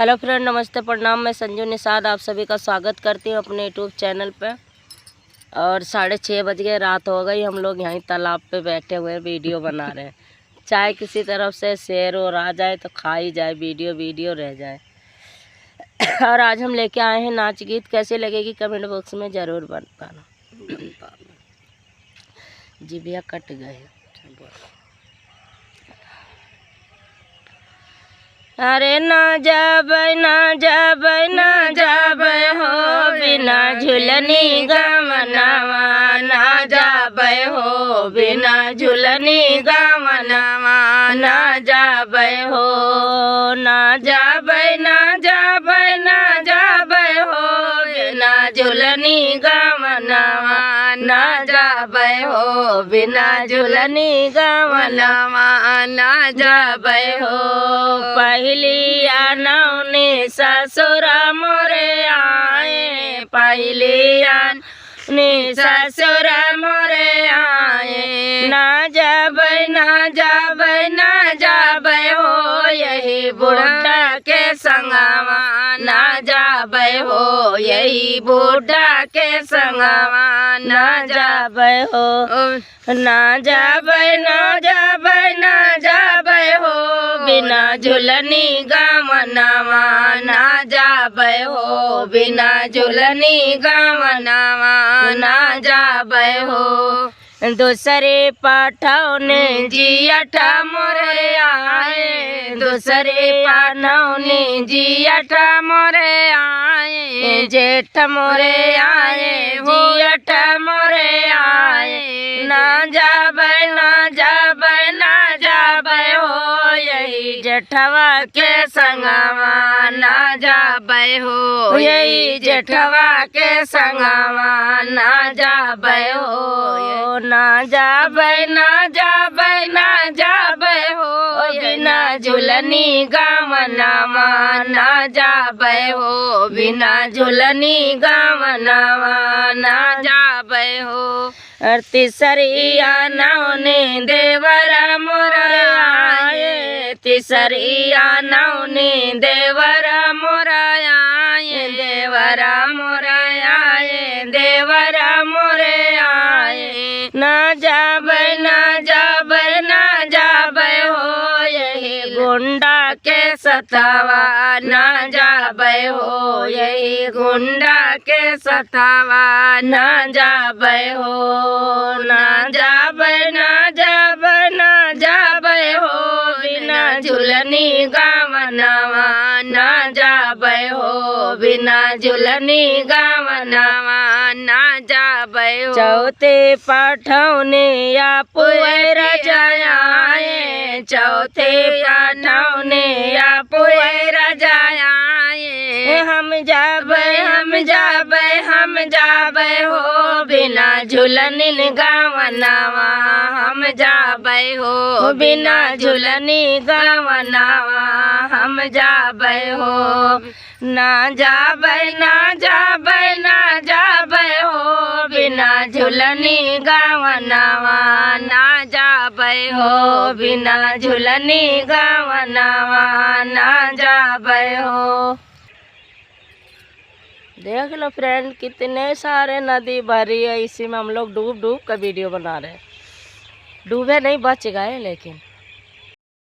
Hello friend, नमस्ते, प्रणाम। मैं संजू निषाद आप सभी का स्वागत करती हूँ अपने यूट्यूब चैनल पे। और 6:30 बज गए, रात हो गई। हम लोग यहीं तालाब पे बैठे हुए वीडियो बना रहे हैं। चाहे किसी तरफ से शेर और आ जाए तो खा ही जाए, वीडियो रह जाए। और आज हम लेके आए हैं नाच गीत। कैसे लगेगी कमेंट बॉक्स में ज़रूर बताना। जी भैया कट गए। अरे ना जाबै हो बिना झुलनी गमनवा, ना जाबै हो बिना झुलनी गमनवा, ना जाबै हो, ना जाबै हो बिना झुलनी गमनवा, ना जाबै हो बिना झुलनी गमनवा, ना जाबै हो। पहली आनौनी ससुरा मोरे आए, पहली आनौनी ससुरा मोरे आए, ना जाबै हो यही बुढ़ा के संगवा, ना जाबै हो यही बुढ़ा के संगवा, ना जाबै हो, ना जाबै हो बिना झुलनी गमनवा, ना जाबै हो बिना झुलनी गमनवा, ना जाबै हो। दूसरे पाठौने जियठा मोरे आए, दूसरे पाठौने जियठा मोरे आए, जेठ मोरे आए, जियठ मोरे आए, ना जाबै हो यही जेठवा के संगवा, ना जाबै हो यही जेठवा के संगवा, ना जाबै हो, ना जाबै हो बिना झुलनी गमनवा, ना जाबै हो बिना झुलनी गमनवा, ना जाबै हो। और तीसरी आनौनी देवरा मोरा आए, तीसरी आनौनी देवरा मोरा आए, देवरा मोरा आए, देवरा मोरे आए, ना जाबै हो यही गुंडा के सतावा, ना जाबै हो यही गुंडा के सतावा, ना जाबै हो, ना जाबै हो बिना झुलनी गमनवा, ना जाबै हो बिना झुलनी गमनवा, ना जाबै हो। चौथे पाठौने या पुएर जाए, चौथे पाठौने या पुएर जाए, हम जाबै हो बिना झुलनी गमनवा, हम जाबै हो बिना झुलनी गमनवा, हम जाबै हो, ना जाबै हो बिना झुलनी गमनवा, ना जाबै हो बिना झुलनी गमनवा, ना जाबै हो। देख लो फ्रेंड, कितने सारे नदी भरी है। इसी में हम लोग डूब कर वीडियो बना रहे हैं। डूबे नहीं, बच गए लेकिन